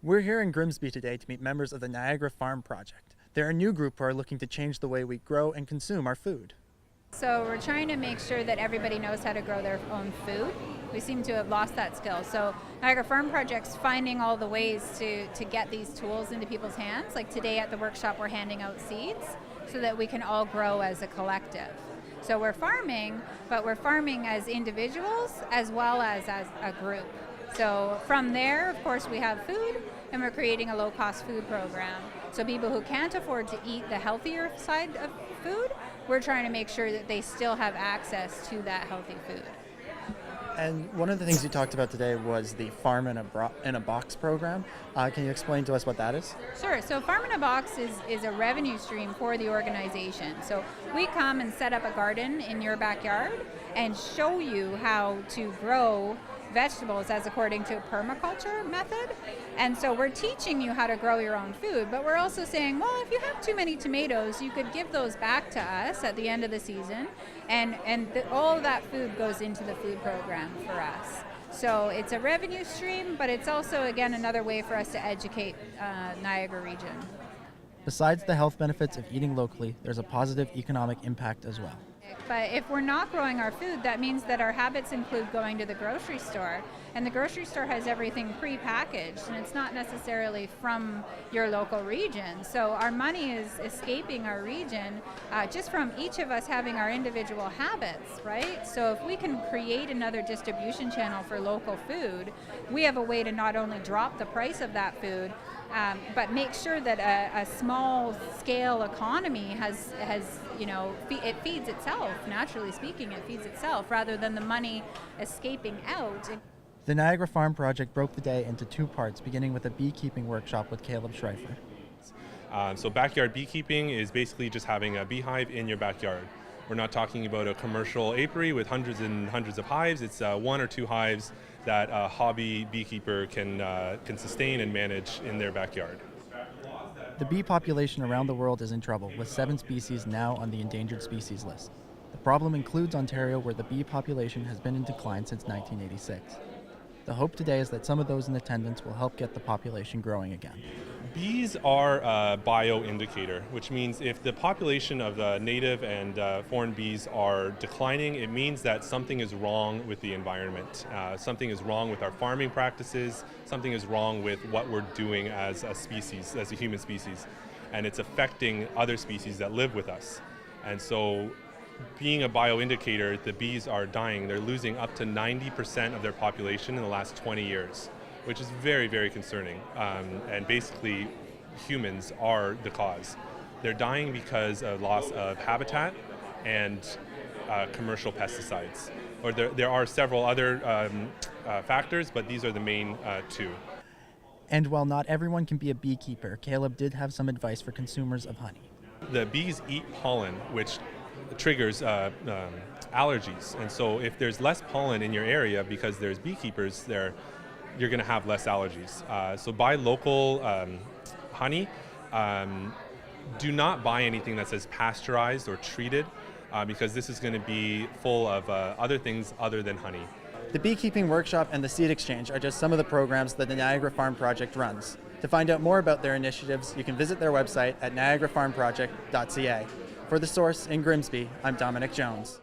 We're here in Grimsby today to meet members of the Niagara Farm Project. They're a new group who are looking to change the way we grow and consume our food. So we're trying to make sure that everybody knows how to grow their own food. We seem to have lost that skill. So Niagara Farm Project's finding all the ways to get these tools into people's hands. Like today at the workshop, we're handing out seeds so that we can all grow as a collective. So we're farming, but we're farming as individuals as well as a group. So from there, of course, we have food, and we're creating a low-cost food program. So people who can't afford to eat the healthier side of food, we're trying to make sure that they still have access to that healthy food. And one of the things you talked about today was the Farm in a Box program. Can you explain to us what that is? Sure. So Farm in a Box is a revenue stream for the organization. So we come and set up a garden in your backyard and show you how to grow vegetables as according to a permaculture method. And so we're teaching you how to grow your own food, but we're also saying, well, if you have too many tomatoes, you could give those back to us at the end of the season, and all of that food goes into the food program for us. So it's a revenue stream, but it's also, again, another way for us to educate Niagara region. Besides the health benefits of eating locally, there's a positive economic impact as well. But if we're not growing our food, that means that our habits include going to the grocery store. And the grocery store has everything pre-packaged, and it's not necessarily from your local region. So our money is escaping our region just from each of us having our individual habits, right? So if we can create another distribution channel for local food, we have a way to not only drop the price of that food, but make sure that a small-scale economy has it feeds itself. Naturally speaking, it feeds itself rather than the money escaping out. The Niagara Farm Project broke the day into two parts, beginning with a beekeeping workshop with Kaleb Schriefer. So backyard beekeeping is basically just having a beehive in your backyard. We're not talking about a commercial apiary with hundreds and hundreds of hives. It's one or two hives that a hobby beekeeper can sustain and manage in their backyard. The bee population around the world is in trouble, with 7 species now on the endangered species list. The problem includes Ontario, where the bee population has been in decline since 1986. The hope today is that some of those in attendance will help get the population growing again. Bees are a bioindicator, which means if the population of the native and foreign bees are declining, it means that something is wrong with the environment. Something is wrong with our farming practices. Something is wrong with what we're doing as a species, as a human species. And it's affecting other species that live with us. And so being a bioindicator, the bees are dying. They're losing up to 90% of their population in the last 20 years, which is very, very concerning. And basically, humans are the cause. They're dying because of loss of habitat and commercial pesticides. Or there are several other factors, but these are the main two. And while not everyone can be a beekeeper, Kaleb did have some advice for consumers of honey. The bees eat pollen, which triggers allergies. And so if there's less pollen in your area because there's beekeepers there, you're going to have less allergies. So buy local honey. Do not buy anything that says pasteurized or treated because this is going to be full of other things other than honey. The beekeeping workshop and the seed exchange are just some of the programs that the Niagara Farm Project runs. To find out more about their initiatives, you can visit their website at niagarafarmproject.ca. For The Source in Grimsby, I'm Dominic Jones.